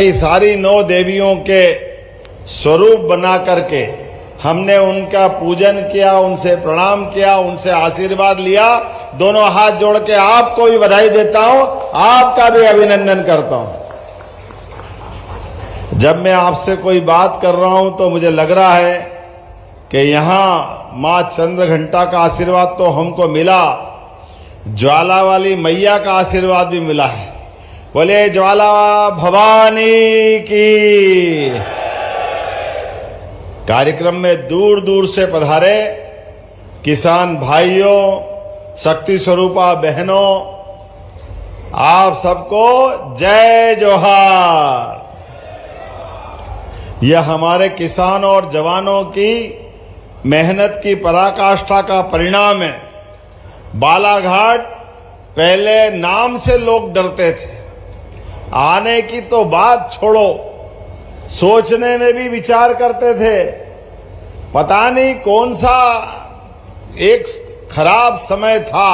की सारी 9 देवियों के स्वरूप बना करके हमने उनका पूजन किया, उनसे प्रणाम किया, उनसे आशीर्वाद लिया। दोनों हाथ जोड़ के आपको भी बधाई देता हूं, आपका भी अभिनंदन करता हूं। जब मैं आपसे कोई बात कर रहा हूं तो मुझे लग रहा है कि यहां मां चंद्रघंटा का आशीर्वाद तो हमको मिला, ज्वाला वाली मैया का आशीर्वाद भी मिला है। बोले ज्वाला भवानी की। कार्यक्रम में दूर दूर से पधारे किसान भाइयों, शक्ति स्वरूपा बहनों, आप सबको जय जोहार। यह हमारे किसानों और जवानों की मेहनत की पराकाष्ठा का परिणाम है। बालाघाट पहले नाम से लोग डरते थे, आने की तो बात छोड़ो, सोचने में भी विचार करते थे। पता नहीं कौन सा एक खराब समय था,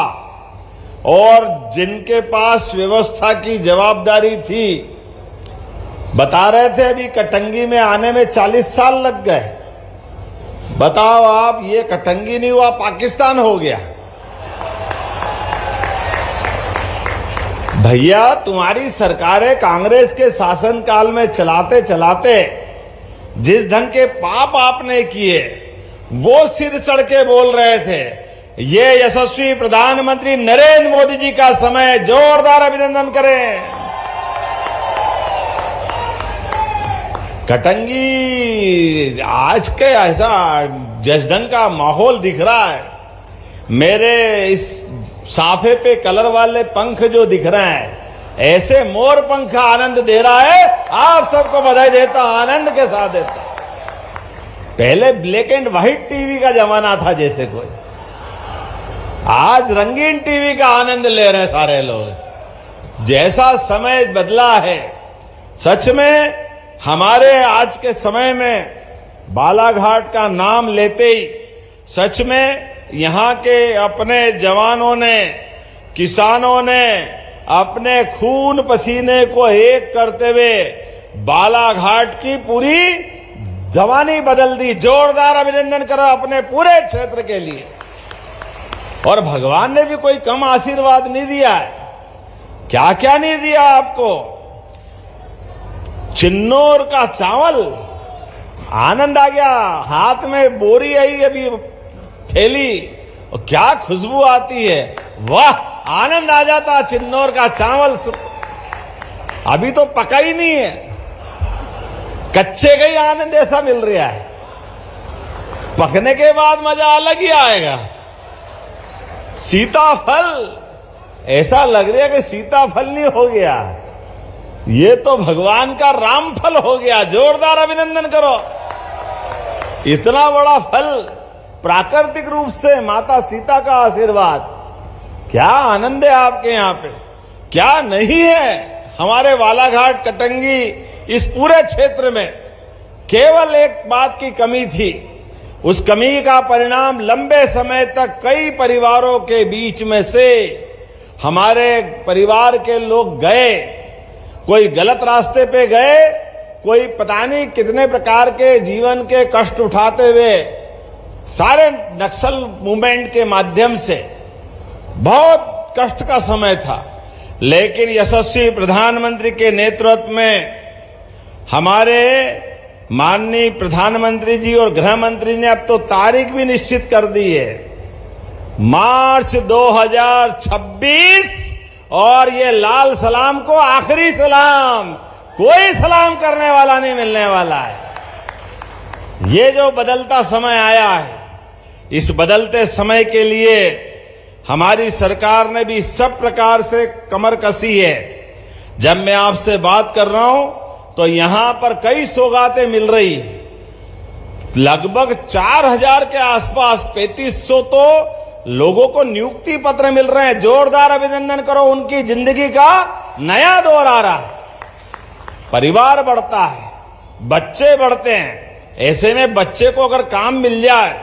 और जिनके पास व्यवस्था की जवाबदारी थी बता रहे थे अभी कटंगी में आने में 40 साल लग गए। बताओ आप, ये कटंगी नहीं हुआ, पाकिस्तान हो गया। भैया तुम्हारी सरकारें कांग्रेस के शासनकाल में चलाते चलाते जिस ढंग के पाप आपने किए, वो सिर चढ़ के बोल रहे थे। ये यशस्वी प्रधानमंत्री नरेंद्र मोदी जी का समय, जोरदार अभिनंदन करें। कटंगी आज के ऐसा जश्न का माहौल दिख रहा है। मेरे इस साफे पे कलर वाले पंख जो दिख रहे हैं, ऐसे मोर पंख आनंद दे रहा है। आप सबको बधाई देता, आनंद के साथ देता। पहले ब्लैक एंड व्हाइट टीवी का जमाना था जैसे कोई, आज रंगीन टीवी का आनंद ले रहे हैं सारे लोग। जैसा समय बदला है, सच में हमारे आज के समय में बालाघाट का नाम लेते ही सच में यहां के अपने जवानों ने, किसानों ने अपने खून पसीने को एक करते हुए बालाघाट की पूरी जवानी बदल दी। जोरदार अभिनंदन करो अपने पूरे क्षेत्र के लिए। और भगवान ने भी कोई कम आशीर्वाद नहीं दिया है। क्या क्या नहीं दिया आपको? चिन्नौर का चावल, आनंद आ गया। हाथ में बोरी आई अभी थैली, और क्या खुशबू आती है, वाह, आनंद आ जाता। चिन्नौर का चावल अभी तो पका ही नहीं है, कच्चे का ही आनंद ऐसा मिल रहा है। पकने के बाद मजा अलग ही आएगा। सीताफल, ऐसा लग रहा है कि सीताफल नहीं हो गया, ये तो भगवान का रामफल हो गया। जोरदार अभिनंदन करो। इतना बड़ा फल, प्राकृतिक रूप से माता सीता का आशीर्वाद, क्या आनंद है आपके यहां पे, क्या नहीं है। हमारे बालाघाट, कटंगी, इस पूरे क्षेत्र में केवल एक बात की कमी थी। उस कमी का परिणाम लंबे समय तक कई परिवारों के बीच में से हमारे परिवार के लोग गए। कोई गलत रास्ते पे गए, कोई पता नहीं कितने प्रकार के जीवन के कष्ट उठाते हुए, सारे नक्सल मूवमेंट के माध्यम से बहुत कष्ट का समय था। लेकिन यशस्वी प्रधानमंत्री के नेतृत्व में हमारे माननीय प्रधानमंत्री जी और गृह मंत्री ने अब तो तारीख भी निश्चित कर दी है, मार्च 2026, और ये लाल सलाम को आखिरी सलाम, कोई सलाम करने वाला नहीं मिलने वाला है। ये जो बदलता समय आया है, इस बदलते समय के लिए हमारी सरकार ने भी सब प्रकार से कमर कसी है। जब मैं आपसे बात कर रहा हूं तो यहां पर कई सौगातें मिल रही, लगभग 4000 के आसपास, 3500 तो लोगों को नियुक्ति पत्र मिल रहे हैं। जोरदार अभिनंदन करो, उनकी जिंदगी का नया दौर आ रहा है। परिवार बढ़ता है, बच्चे बढ़ते हैं। ऐसे में बच्चे को अगर काम मिल जाए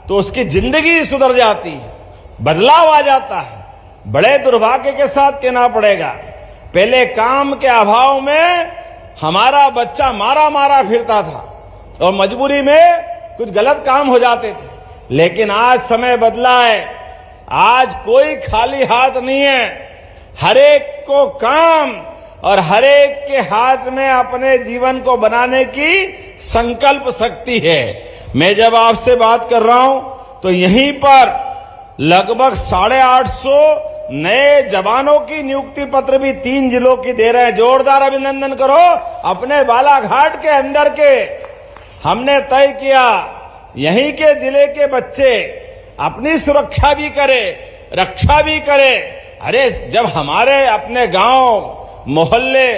तो उसकी जिंदगी सुधर जाती है, बदलाव आ जाता है। बड़े दुर्भाग्य के साथ कहना पड़ेगा, पहले काम के अभाव में हमारा बच्चा मारा मारा फिरता था और मजबूरी में कुछ गलत काम हो जाते थे। लेकिन आज समय बदला है, आज कोई खाली हाथ नहीं है। हर एक को काम और हर एक के हाथ में अपने जीवन को बनाने की संकल्प शक्ति है। मैं जब आपसे बात कर रहा हूं तो यहीं पर लगभग 850 नए जवानों की नियुक्ति पत्र भी 3 जिलों की दे रहे हैं। जोरदार अभिनंदन करो। अपने बालाघाट के अंदर के हमने तय किया यहीं के जिले के बच्चे अपनी सुरक्षा भी करे, रक्षा भी करे। अरे जब हमारे अपने गांव, मोहल्ले,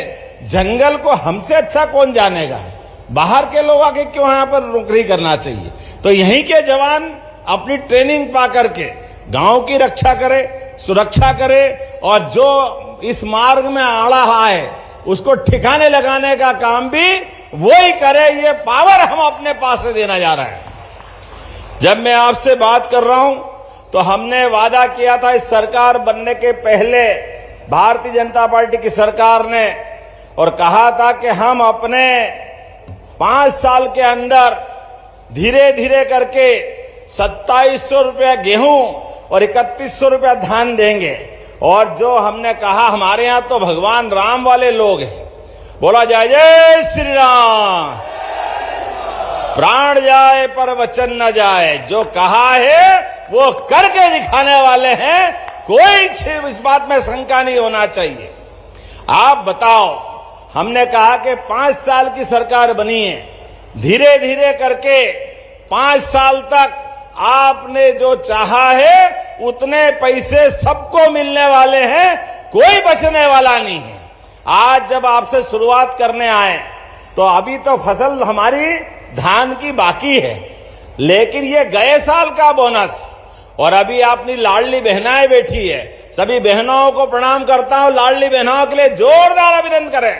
जंगल को हमसे अच्छा कौन जानेगा? बाहर के लोग आके क्यों यहां पर नौकरी करना चाहिए? तो यहीं के जवान अपनी ट्रेनिंग पा करके गांव की रक्षा करे, सुरक्षा करे और जो इस मार्ग में आड़ा है उसको ठिकाने लगाने का काम भी वो ही करे। ये पावर हम अपने पास से देना जा रहे हैं। जब मैं आपसे बात कर रहा हूं तो हमने वादा किया था इस सरकार बनने के पहले भारतीय जनता पार्टी की सरकार ने, और कहा था कि हम अपने 5 साल के अंदर धीरे धीरे करके 2700 रुपया गेहूं और 3100 रुपया धान देंगे। और जो हमने कहा, हमारे यहां तो भगवान राम वाले लोग हैं, बोला जाए जय श्री राम। प्राण जाए पर वचन न जाए, जो कहा है वो करके दिखाने वाले हैं। कोई इस बात में शंका नहीं होना चाहिए। आप बताओ, हमने कहा कि 5 साल की सरकार बनी है, धीरे धीरे करके 5 साल तक आपने जो चाहा है उतने पैसे सबको मिलने वाले हैं, कोई बचने वाला नहीं है। आज जब आपसे शुरुआत करने आए तो अभी तो फसल हमारी धान की बाकी है, लेकिन ये गए साल का बोनस, और अभी अपनी लाडली बहनाएं बैठी है, सभी बहनों को प्रणाम करता हूं। लाडली बहनों के लिए जोरदार अभिनंदन करें।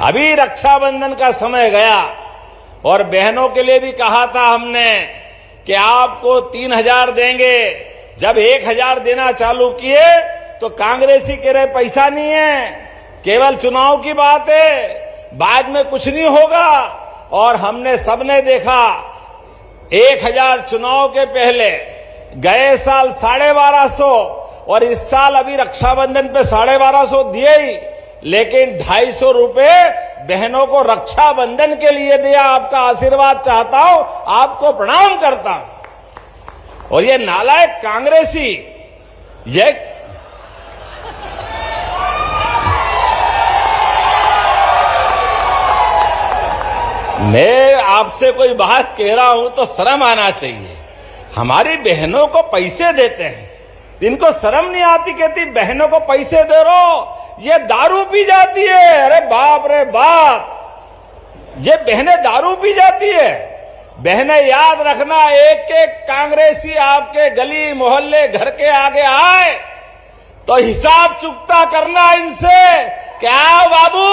अभी रक्षाबंधन का समय गया और बहनों के लिए भी कहा था हमने कि आपको 3000 देंगे। जब 1000 देना चालू किए तो कांग्रेसी कह रहे पैसा नहीं है, केवल चुनाव की बात है, बाद में कुछ नहीं होगा। और हमने सबने देखा 1000 चुनाव के पहले, गए साल 1250 और इस साल अभी रक्षाबंधन पे 1250 दिए ही, लेकिन 250 रुपए बहनों को रक्षाबंधन के लिए दिया। आपका आशीर्वाद चाहता हूं, आपको प्रणाम करता हूं। और ये नालायक कांग्रेसी, ये मैं आपसे कोई बात कह रहा हूं तो शर्म आना चाहिए। हमारी बहनों को पैसे देते हैं, इनको शर्म नहीं आती, कहती बहनों को पैसे दे रहो, ये दारू पी जाती है। अरे बाप रे बाप, ये बहनें दारू पी जाती है। बहनें याद रखना, एक एक कांग्रेसी आपके गली मोहल्ले घर के आगे आए तो हिसाब चुकता करना इनसे। क्या बाबू,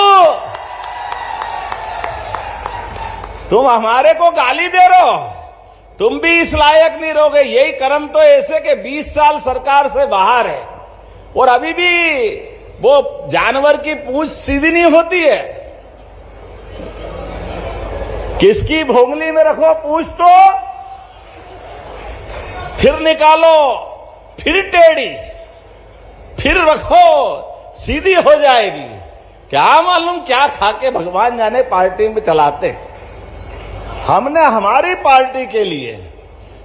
तुम हमारे को गाली दे रहे हो, तुम भी इस लायक नहीं रहोगे। यही कर्म तो ऐसे के 20 साल सरकार से बाहर है और अभी भी वो जानवर की पूंछ सीधी नहीं होती है। किसकी भोंगली में रखो पूंछ तो फिर निकालो, फिर टेढ़ी, फिर रखो, सीधी हो जाएगी। क्या मालूम क्या खाके भगवान जाने पार्टी में चलाते। हमने हमारी पार्टी के लिए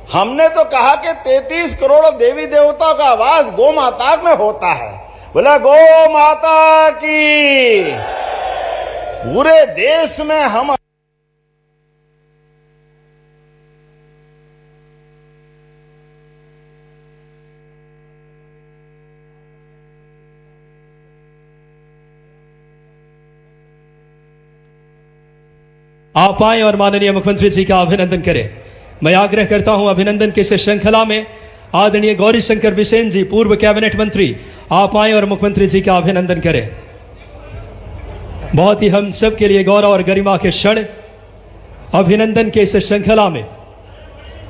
हमने तो कहा कि 33 करोड़ देवी देवताओं का वास गौ माता में होता है। बोला गौ माता की। पूरे देश में हम आप आए और माननीय मुख्यमंत्री जी का अभिनंदन करें। मैं आग्रह करता हूं अभिनंदन की इस श्रृंखला में आदरणीय गौरी शंकर बिसेन जी, पूर्व कैबिनेट मंत्री, आप आए और मुख्यमंत्री जी का अभिनंदन करें। बहुत ही हम सब के लिए गौरव और गरिमा के क्षण। अभिनंदन के इस श्रृंखला में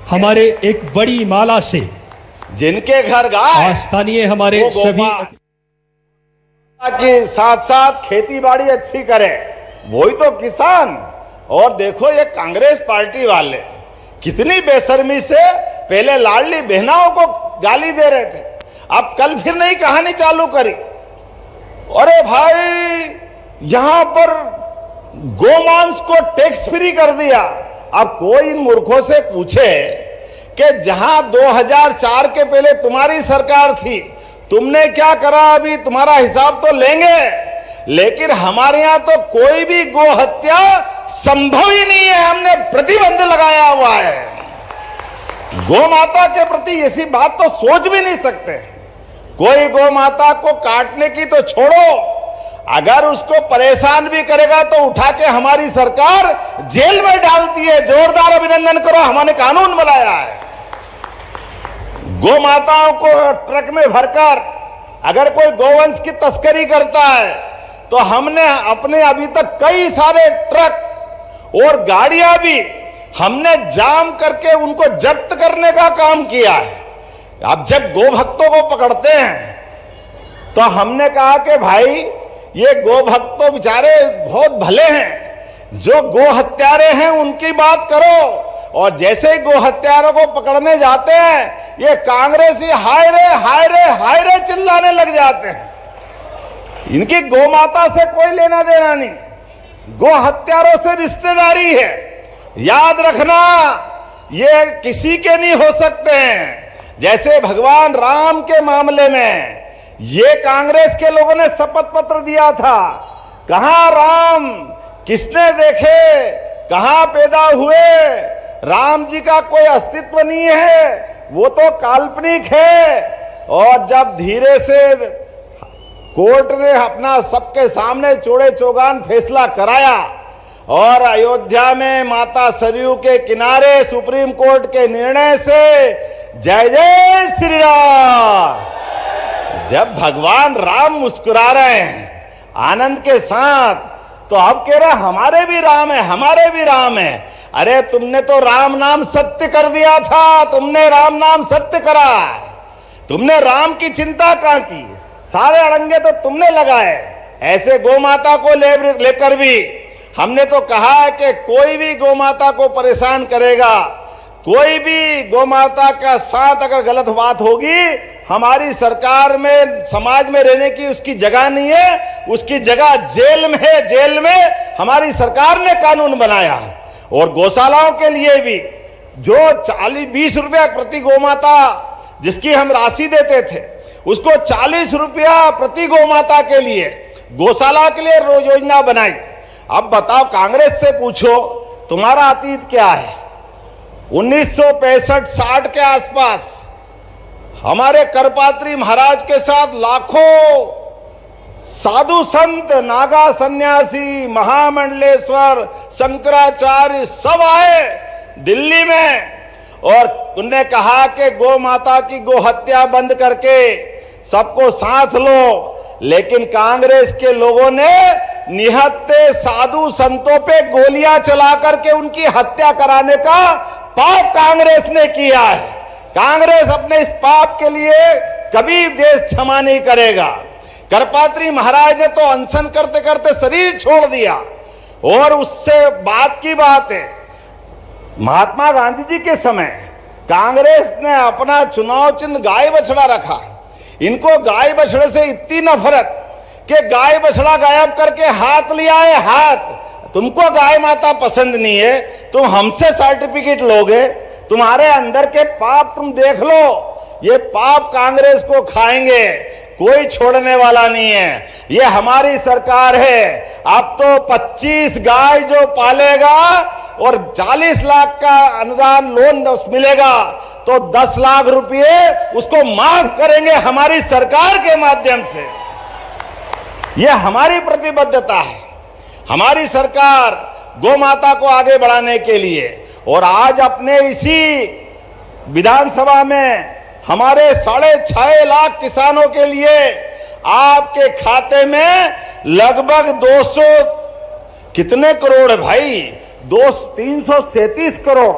हमारे एक बड़ी माला से जिनके घर गाय स्थानीय हमारे सभी कि साथ साथ खेती बाड़ी अच्छी करे, वही तो किसान। और देखो ये कांग्रेस पार्टी वाले कितनी बेशर्मी से पहले लाडली बहनाओं को गाली दे रहे थे, अब कल फिर नई कहानी चालू करी। अरे भाई यहां पर गोमांस को टैक्स फ्री कर दिया। अब कोई इन मूर्खों से पूछे कि जहां 2004 के पहले तुम्हारी सरकार थी, तुमने क्या करा, अभी तुम्हारा हिसाब तो लेंगे। लेकिन हमारे यहां तो कोई भी गो हत्या संभव ही नहीं है, हमने प्रतिबंध लगाया हुआ है। गौ माता के प्रति ऐसी बात तो सोच भी नहीं सकते। कोई गौ माता को काटने की तो छोड़ो, अगर उसको परेशान भी करेगा तो उठा के हमारी सरकार जेल में डालती है। जोरदार अभिनंदन करो, हमने कानून बनाया है। गौ माताओं को ट्रक में भरकर अगर कोई गौवंश की तस्करी करता है तो हमने अपने अभी तक कई सारे ट्रक और गाड़ियां भी हमने जाम करके उनको जब्त करने का काम किया है। अब जब गो भक्तों को पकड़ते हैं तो हमने कहा कि भाई ये गो भक्त तो बेचारे बहुत भले हैं, जो गो हत्यारे हैं उनकी बात करो। और जैसे ही गो हत्यारों को पकड़ने जाते हैं ये कांग्रेसी हाय रे हाय रे हाय रे चिल्लाने लग जाते हैं। इनकी गौ माता से कोई लेना देना नहीं, गो हत्यारों से रिश्तेदारी है। याद रखना ये किसी के नहीं हो सकते हैं। जैसे भगवान राम के मामले में ये कांग्रेस के लोगों ने शपथ पत्र दिया था, कहां राम किसने देखे, कहां पैदा हुए, राम जी का कोई अस्तित्व नहीं है, वो तो काल्पनिक है। और जब धीरे से कोर्ट ने अपना सबके सामने चौड़े चौगान फैसला कराया और अयोध्या में माता सरयू के किनारे सुप्रीम कोर्ट के निर्णय से जय जय श्री राम, जब भगवान राम मुस्कुरा रहे हैं आनंद के साथ, तो अब कह रहा हमारे भी राम है, हमारे भी राम है। अरे तुमने तो राम नाम सत्य कर दिया था, तुमने राम नाम सत्य करा, तुमने राम की चिंता कहां की, सारे अड़ंगे तो तुमने लगाए। ऐसे गौ माता को लेकर भी हमने तो कहा है कि कोई भी गौ माता को परेशान करेगा, कोई भी गौ माता का साथ अगर गलत बात होगी, हमारी सरकार में समाज में रहने की उसकी जगह नहीं है, उसकी जगह जेल में है। जेल में हमारी सरकार ने कानून बनाया। और गौशालाओं के लिए भी जो 40-20 रुपया प्रति गौ माता जिसकी हम राशि देते थे, उसको 40 रुपया प्रति गौ माता के लिए गौशाला के लिए रोज योजना बनाई। अब बताओ, कांग्रेस से पूछो तुम्हारा अतीत क्या है। 1965-60 के आसपास हमारे करपात्री महाराज के साथ लाखों साधु संत, नागा सन्यासी, महामंडलेश्वर, शंकराचार्य सब आए दिल्ली में और उन्होंने कहा कि गौ माता की गो हत्या बंद करके सबको साथ लो। लेकिन कांग्रेस के लोगों ने निहत्थे साधु संतों पे गोलियां चला करके उनकी हत्या कराने का पाप कांग्रेस ने किया है। कांग्रेस अपने इस पाप के लिए कभी देश क्षमा नहीं करेगा। करपात्री महाराज ने तो अनशन करते करते शरीर छोड़ दिया। और उससे बात की बात है, महात्मा गांधी जी के समय कांग्रेस ने अपना चुनाव चिन्ह गाय बछड़ा रखा। इनको गाय बछड़े से इतनी नफरत कि गाय बछड़ा गायब करके हाथ लिया है। हाथ, तुमको गाय माता पसंद नहीं है, तुम हमसे सर्टिफिकेट लोगे, तुम्हारे अंदर के पाप तुम देख लो। ये पाप कांग्रेस को खाएंगे, कोई छोड़ने वाला नहीं है। ये हमारी सरकार है। अब तो 25 गाय जो पालेगा और 40 लाख का अनुदान लोन मिलेगा तो 10 लाख रुपए उसको माफ करेंगे हमारी सरकार के माध्यम से। ये हमारी प्रतिबद्धता है। हमारी सरकार गौ माता को आगे बढ़ाने के लिए, और आज अपने इसी विधानसभा में हमारे 6.5 लाख किसानों के लिए आपके खाते में लगभग 200 कितने करोड़ है भाई, 337 करोड़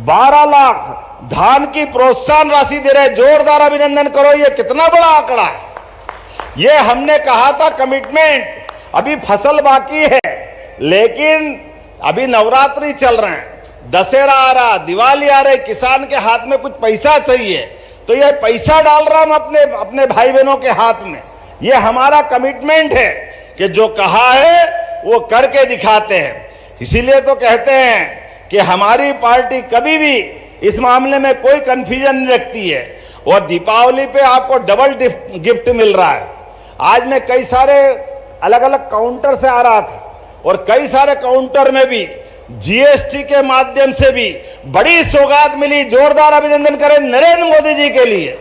12 लाख धान की प्रोत्साहन राशि दे रहे। जोरदार अभिनंदन करो, ये कितना बड़ा आंकड़ा है। ये हमने कहा था कमिटमेंट। अभी फसल बाकी है, लेकिन अभी नवरात्रि चल रहे हैं, दशहरा आ रहा, दिवाली आ रही, किसान के हाथ में कुछ पैसा चाहिए, तो ये पैसा डाल रहा हम अपने भाई बहनों के हाथ में। ये हमारा कमिटमेंट है कि जो कहा है वो करके दिखाते हैं। इसीलिए तो कहते हैं कि हमारी पार्टी कभी भी इस मामले में कोई कंफ्यूजन नहीं रखती है। और दीपावली पे आपको डबल गिफ्ट मिल रहा है। आज मैं कई सारे अलग अलग काउंटर से आ रहा था, और कई सारे काउंटर में भी जीएसटी के माध्यम से भी बड़ी सौगात मिली। जोरदार अभिनंदन करें नरेंद्र मोदी जी के लिए।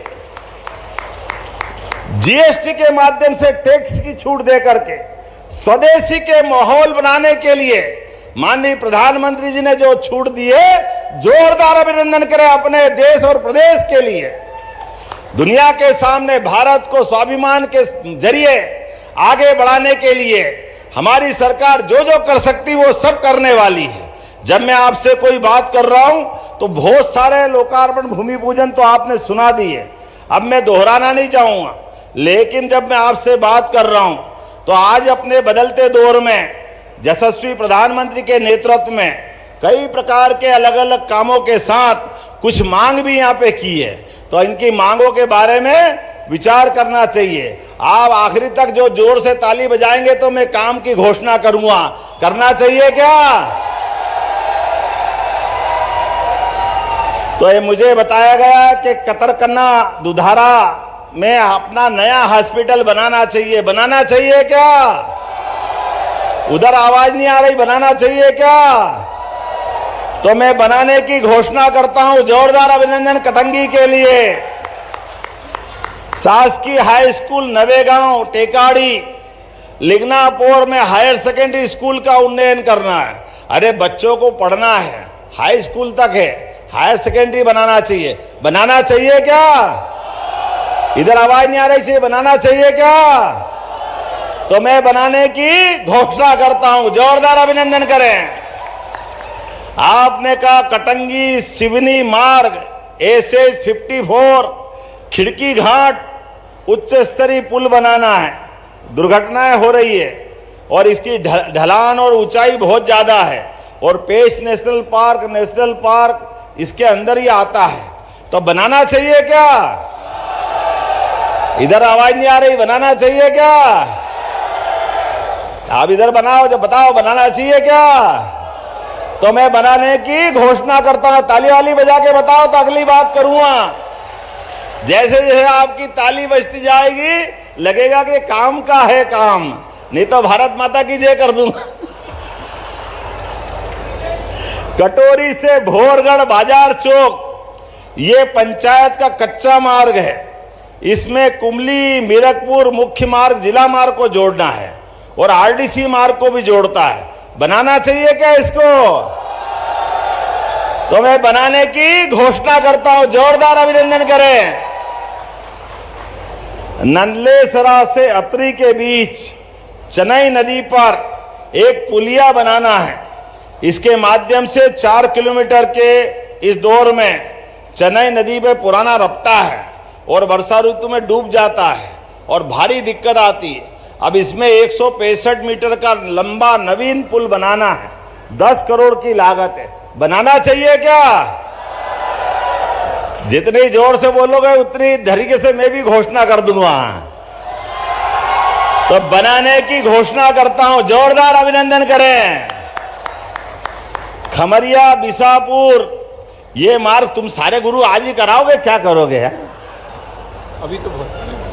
जीएसटी के माध्यम से टैक्स की छूट दे करके स्वदेशी के माहौल बनाने के लिए माननीय प्रधानमंत्री जी ने जो छूट दी है, जोरदार अभिनंदन करें अपने देश और प्रदेश के लिए। दुनिया के सामने भारत को स्वाभिमान के जरिए आगे बढ़ाने के लिए हमारी सरकार जो जो कर सकती वो सब करने वाली है। जब मैं आपसे कोई बात कर रहा हूं तो बहुत सारे लोकार्पण भूमि पूजन तो आपने सुना दी है, अब मैं दोहराना नहीं चाहूंगा। लेकिन जब मैं आपसे बात कर रहा हूं तो आज अपने बदलते दौर में यशस्वी प्रधानमंत्री के नेतृत्व में कई प्रकार के अलग अलग कामों के साथ कुछ मांग भी यहाँ पे की है, तो इनकी मांगों के बारे में विचार करना चाहिए। आप आखिरी तक जो जोर से ताली बजाएंगे तो मैं काम की घोषणा करूंगा। करना चाहिए क्या? तो ये मुझे बताया गया कि कतरकन्ना दुधारा में अपना नया हॉस्पिटल बनाना चाहिए। बनाना चाहिए क्या? उधर आवाज नहीं आ रही, बनाना चाहिए क्या? तो मैं बनाने की घोषणा करता हूं। जोरदार अभिनंदन कटंगी के लिए। शासकीय हाई स्कूल नवेगांव टेकाड़ी लिग्नापुर में हायर सेकेंडरी स्कूल का उन्नयन करना है। अरे बच्चों को पढ़ना है, हाई स्कूल तक है, हायर सेकेंडरी बनाना चाहिए। बनाना चाहिए क्या? इधर आवाज नहीं आ रही, चाहिए बनाना चाहिए क्या? तो मैं बनाने की घोषणा करता हूं। जोरदार अभिनंदन करें। आपने कहा कटंगी सिवनी मार्ग एसएच 54 खिड़की घाट उच्च स्तरीय पुल बनाना है। दुर्घटनाएं हो रही है और इसकी ढलान और ऊंचाई बहुत ज्यादा है, और पेश नेशनल पार्क इसके अंदर ही आता है, तो बनाना चाहिए क्या? इधर आवाज नहीं आ रही, बनाना चाहिए क्या? आप इधर बनाओ, जब बताओ बनाना चाहिए क्या? तो मैं बनाने की घोषणा करता हूं। ताली वाली बजा के बताओ तो अगली बात करूंगा। जैसे जैसे आपकी ताली बजती जाएगी लगेगा कि काम का है काम, नहीं तो भारत माता की जय कर दूंगा। कटोरी से भोरगढ़ बाजार चौक ये पंचायत का कच्चा मार्ग है। इसमें कुमली मीरकपुर मुख्य मार्ग जिला मार्ग को जोड़ना है और आरडीसी मार्ग को भी जोड़ता है। बनाना चाहिए क्या इसको? तो मैं बनाने की घोषणा करता हूं। जोरदार अभिनंदन करें। नंदलेसरा से अतरी के बीच चेन्नई नदी पर एक पुलिया बनाना है। इसके माध्यम से 4 किलोमीटर के इस दौर में चेन्नई नदी पे पुराना रपटा है और वर्षा ऋतु में डूब जाता है और भारी दिक्कत आती है। अब इसमें 165 मीटर का लंबा नवीन पुल बनाना है। 10 करोड़ की लागत है। बनाना चाहिए क्या? जितनी जोर से बोलोगे उतनी तरीके से मैं भी घोषणा कर दूंगा। तो बनाने की घोषणा करता हूं। जोरदार अभिनंदन करें। खमरिया बिसापुर ये मार्ग तुम सारे गुरु आज ही कराओगे, क्या करोगे यार?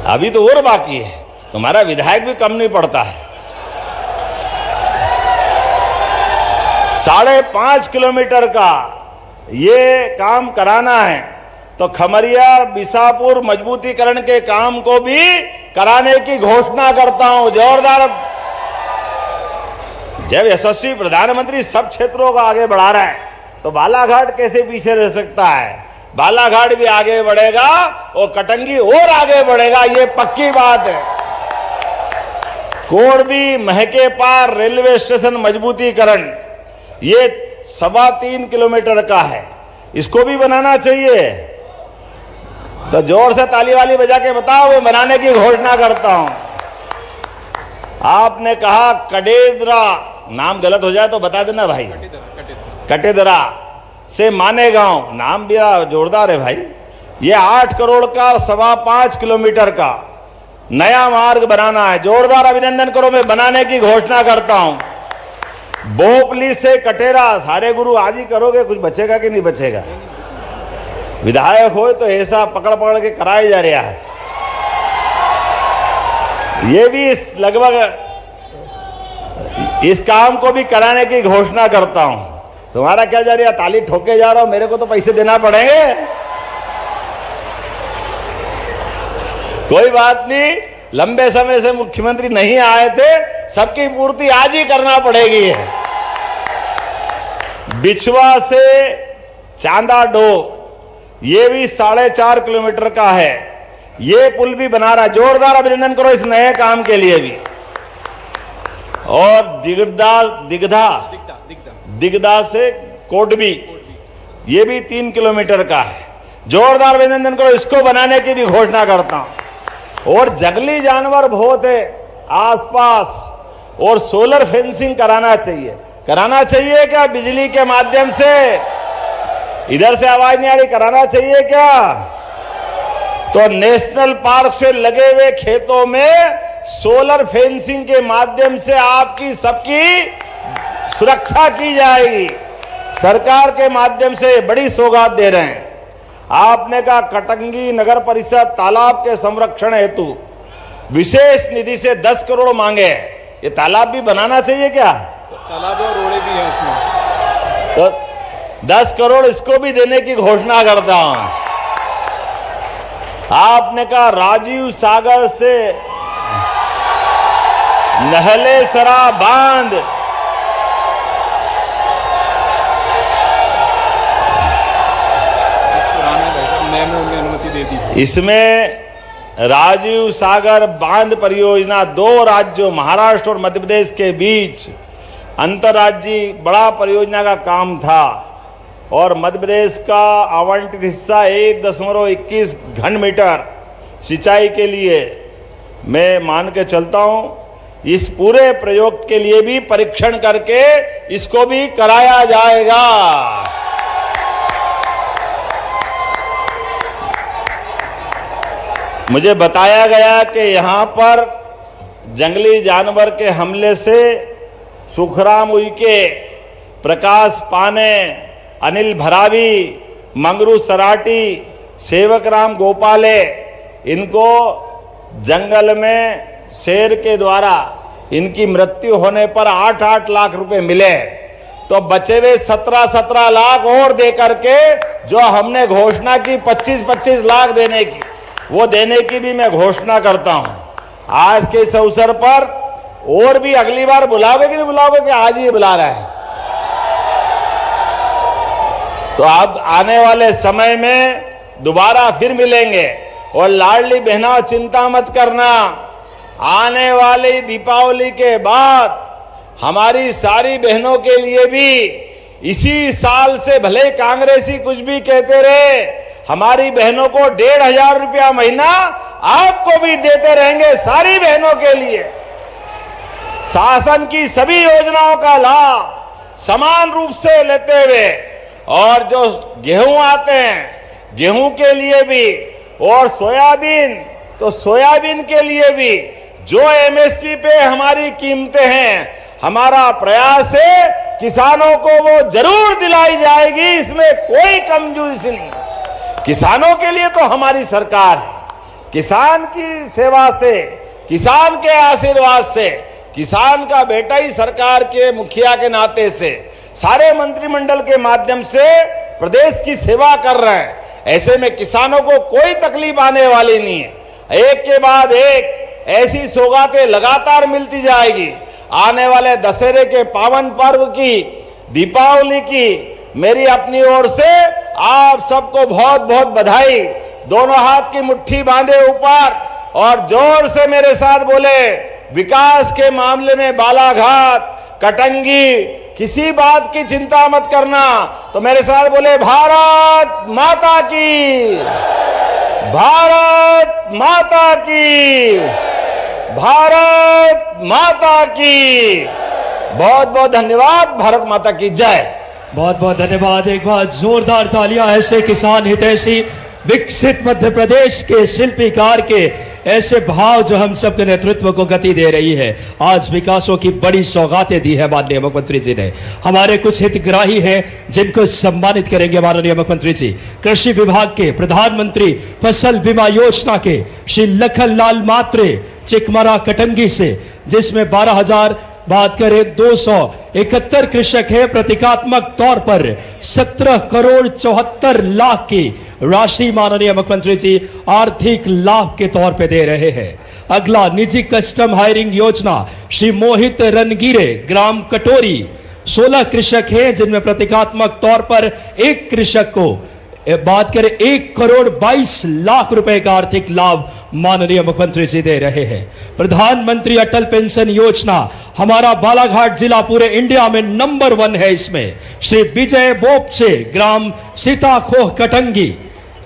अभी तो और बाकी है। तुम्हारा विधायक भी कम नहीं पड़ता है। 5.5 किलोमीटर का ये काम कराना है। तो खमरिया बिसापुर मजबूतीकरण के काम को भी कराने की घोषणा करता हूं। जोरदार। जब यशस्वी प्रधानमंत्री सब क्षेत्रों को आगे बढ़ा रहा है तो बालाघाट कैसे पीछे रह सकता है? बालाघाट भी आगे बढ़ेगा और कटंगी और आगे बढ़ेगा, ये पक्की बात है। कोरबी महके पार रेलवे स्टेशन मजबूतीकरण ये 3.25 किलोमीटर का है, इसको भी बनाना चाहिए। तो जोर से ताली वाली बजा के बताओ, मैं बनाने की घोषणा करता हूं। आपने कहा कटेदरा, नाम गलत हो जाए तो बता देना भाई, कटेदरा से मानेगांव, नाम भी जोरदार है भाई। ये 8 करोड़ का 5.25 किलोमीटर का नया मार्ग बनाना है। जोरदार अभिनंदन करो, मैं बनाने की घोषणा करता हूं। बोपली से कटेरा, सारे गुरु आज ही करोगे, कुछ बचेगा कि नहीं बचेगा? विधायक हो तो ऐसा पकड़ पकड़ के कराया जा रहा है। ये भी लगभग इस काम को भी कराने की घोषणा करता हूं। तुम्हारा क्या जा रहा है, ताली ठोके जा रहा हो, मेरे को तो पैसे देना पड़ेंगे। कोई बात नहीं, लंबे समय से मुख्यमंत्री नहीं आए थे, सबकी पूर्ति आज ही करना पड़ेगी। बिछवा से चांदाडो, ये भी 4.5 किलोमीटर का है। ये पुल भी बना रहा है, जोरदार अभिनंदन करो इस नए काम के लिए भी। और दिगदा से कोटबी, ये भी 3 किलोमीटर का है। जोरदार अभिनंदन करो, इसको बनाने की भी घोषणा करता हूं। और जंगली जानवर बहुत है आसपास, और सोलर फेंसिंग कराना चाहिए क्या? बिजली के माध्यम से, इधर से आवाज नहीं आ रही, कराना चाहिए क्या? तो नेशनल पार्क से लगे हुए खेतों में सोलर फेंसिंग के माध्यम से आपकी सबकी सुरक्षा की जाएगी। सरकार के माध्यम से बड़ी सौगात दे रहे हैं। आपने कहा कटंगी नगर परिषद तालाब के संरक्षण हेतु विशेष निधि से 10 करोड़ मांगे। ये तालाब भी बनाना चाहिए क्या? तालाब और रोड़े भी हैं उसमें, तो 10 करोड़ इसको भी देने की घोषणा करता हूं। आपने कहा राजीव सागर से नहले सरा बांध, अनुमति दे दी। इसमें राजीव सागर बांध परियोजना 2 राज्यों महाराष्ट्र और मध्य प्रदेश के बीच अंतर्राज्यीय बड़ा परियोजना का काम था, और मध्य प्रदेश का आवंटित हिस्सा 1.21 घन मीटर सिंचाई के लिए मैं मान के चलता हूं। इस पूरे प्रयोग के लिए भी परीक्षण करके इसको भी कराया जाएगा। मुझे बताया गया कि यहां पर जंगली जानवर के हमले से सुखराम उइके, प्रकाश पाने, अनिल भरावी, मंगरू सराटी, सेवक राम गोपाले, इनको जंगल में शेर के द्वारा इनकी मृत्यु होने पर 8-8 लाख रुपए मिले। तो बचे हुए 17-17 लाख और दे करके जो हमने घोषणा की 25-25 लाख देने की, वो देने की भी मैं घोषणा करता हूं। आज के इस अवसर पर और भी अगली बार बुलाओगे कि नहीं बुलाओगे, कि आज ही बुला रहा है? तो अब आने वाले समय में दोबारा फिर मिलेंगे। और लाडली बहना, चिंता मत करना, आने वाली दीपावली के बाद हमारी सारी बहनों के लिए भी इसी साल से, भले कांग्रेसी कुछ भी कहते रहे, हमारी बहनों को 1,500 रुपया महीना आपको भी देते रहेंगे, सारी बहनों के लिए। शासन की सभी योजनाओं का लाभ समान रूप से लेते हुए, और जो गेहूं आते हैं गेहूं के लिए भी, और सोयाबीन तो सोयाबीन के लिए भी, जो एमएसपी पे हमारी कीमतें हैं, हमारा प्रयास है किसानों को वो जरूर दिलाई जाएगी, इसमें कोई कमजोरी नहीं। किसानों के लिए तो हमारी सरकार है। किसान की सेवा से, किसान के आशीर्वाद से, किसान का बेटा ही सरकार के मुखिया के नाते से, सारे मंत्रिमंडल के माध्यम से प्रदेश की सेवा कर रहे हैं। ऐसे में किसानों को कोई तकलीफ आने वाली नहीं है। एक के बाद एक ऐसी सौगातें लगातार मिलती जाएगी। आने वाले दशहरे के पावन पर्व की, दीपावली की मेरी अपनी ओर से आप सबको बहुत बहुत बधाई। दोनों हाथ की मुट्ठी बांधे ऊपर और जोर से मेरे साथ बोले, विकास के मामले में बालाघाट, कटंगी, किसी बात की चिंता मत करना। तो मेरे साथ बोले, भारत माता की, भारत माता की, भारत माता की बहुत बहुत धन्यवाद। भारत माता की जय। बहुत बहुत धन्यवाद। एक बार जोरदार तालियां ऐसे किसान हितैषी विकसित मध्य प्रदेश के शिल्पीकार के ऐसे भाव जो हम सबके नेतृत्व को गति दे रही है। आज विकासों की बड़ी सौगातें दी है माननीय मुख्यमंत्री जी ने। हमारे कुछ हितग्राही हैं जिनको सम्मानित करेंगे माननीय मुख्यमंत्री जी। कृषि विभाग के प्रधानमंत्री फसल बीमा योजना के श्री लखन लाल मात्रे चिकमरा कटंगी से, जिसमें 12,000 बात करें 271 कृषक है, प्रतीकात्मक तौर पर 17 करोड़ 74 लाख की राशि माननीय मुख्यमंत्री जी आर्थिक लाभ के तौर पे दे रहे हैं। अगला निजी कस्टम हायरिंग योजना श्री मोहित रनगीरे ग्राम कटोरी, 16 कृषक हैं जिनमें प्रतीकात्मक तौर पर एक कृषक को बात करें 1 करोड़ 22 लाख रुपए का आर्थिक लाभ माननीय मुख्यमंत्री जी दे रहे हैं। प्रधानमंत्री अटल पेंशन योजना हमारा बालाघाट जिला पूरे इंडिया में नंबर 1 है। इसमें श्री विजय बोपचे ग्राम सीताखोह कटंगी,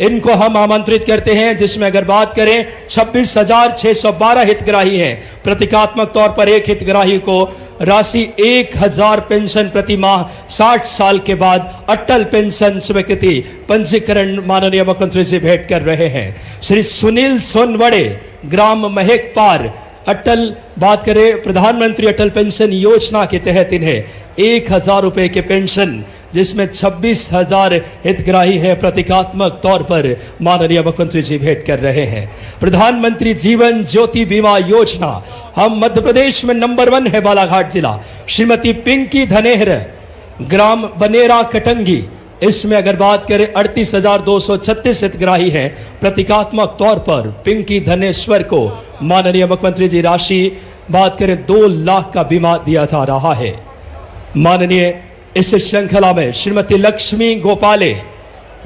इनको हम आमंत्रित करते हैं, जिसमें अगर बात करें 26,612 हितग्राही हैं। प्रतीकात्मक तौर पर एक हितग्राही को राशि 1,000 पेंशन प्रति माह 60 साल के बाद अटल पेंशन स्वीकृति पंजीकरण माननीय मुख्यमंत्री जी भेंट कर रहे हैं। श्री सुनील सोनवड़े ग्राम महकपार अटल बात करें प्रधानमंत्री अटल पेंशन योजना के तहत इन्हें 1,000 रुपए के पेंशन, जिसमें 26,000 हितग्राही हैं, प्रतीकात्मक तौर पर माननीय मुख्यमंत्री जी भेंट कर रहे हैं। प्रधानमंत्री जीवन ज्योति बीमा योजना हम मध्य प्रदेश में नंबर 1 है बालाघाट जिला। श्रीमती पिंकी धनेहर ग्राम बनेरा कटंगी, इसमें अगर बात करें 38,236 हितग्राही हैं। प्रतीकात्मक तौर पर पिंकी धनेश्वर को माननीय मुख्यमंत्री जी राशि बात करें 2 लाख का बीमा दिया जा रहा है। माननीय इस श्रृंखला में श्रीमती लक्ष्मी गोपाले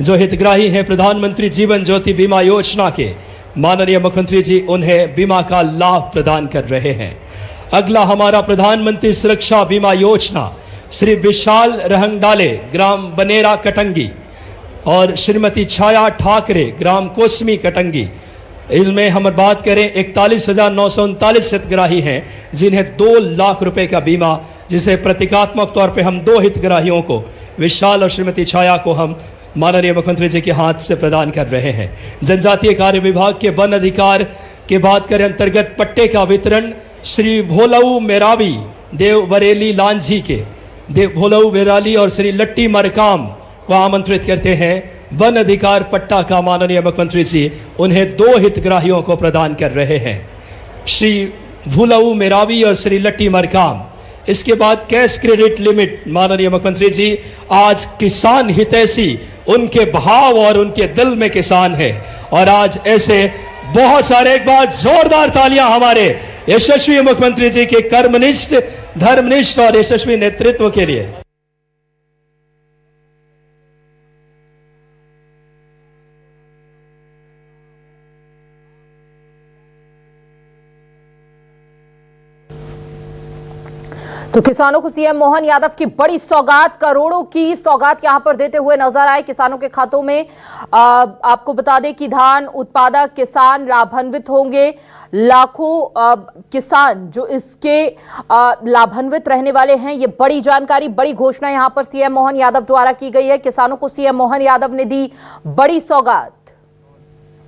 जो हितग्राही हैं प्रधानमंत्री जीवन ज्योति बीमा योजना के, माननीय मुख्यमंत्री जी उन्हें बीमा का लाभ प्रदान कर रहे हैं। अगला हमारा प्रधानमंत्री सुरक्षा बीमा योजना श्री विशाल रहंगडाले ग्राम बनेरा कटंगी और श्रीमती छाया ठाकरे ग्राम कोसमी कटंगी, इनमें हम बात करें 41,939 हितग्राही हैं जिन्हें 2 लाख रुपए का बीमा, जिसे प्रतीकात्मक तौर पे हम 2 हितग्राहियों को विशाल और श्रीमती छाया को हम माननीय मुख्यमंत्री जी के हाथ से प्रदान कर रहे हैं। जनजातीय कार्य विभाग के वन अधिकार के बात करें अंतर्गत पट्टे का वितरण श्री भोलऊ मेरावी देव बरेली लांझी के देव भोलऊ बेराली और श्री लट्टी मरकाम को आमंत्रित करते हैं। वन अधिकार पट्टा का माननीय मुख्यमंत्री जी उन्हें 2 हितग्राहियों को प्रदान कर रहे हैं, श्री भूलऊ मेरावी और श्री लट्टी मरकाम। इसके बाद कैश क्रेडिट लिमिट माननीय मुख्यमंत्री जी आज किसान हितैषी उनके भाव और उनके दिल में किसान है, और आज ऐसे बहुत सारे, एक बार जोरदार तालियां हमारे यशस्वी मुख्यमंत्री जी के कर्मनिष्ठ, धर्मनिष्ठ और यशस्वी नेतृत्व के लिए। तो किसानों को सीएम मोहन यादव की बड़ी सौगात, करोड़ों की सौगात यहां पर देते हुए नजर आए किसानों के खातों में। आपको बता दें कि धान उत्पादक किसान लाभान्वित होंगे। लाखों किसान जो इसके लाभान्वित रहने वाले हैं। ये बड़ी जानकारी, बड़ी घोषणा यहां पर सीएम मोहन यादव द्वारा की गई है। किसानों को सीएम मोहन यादव ने दी बड़ी सौगात।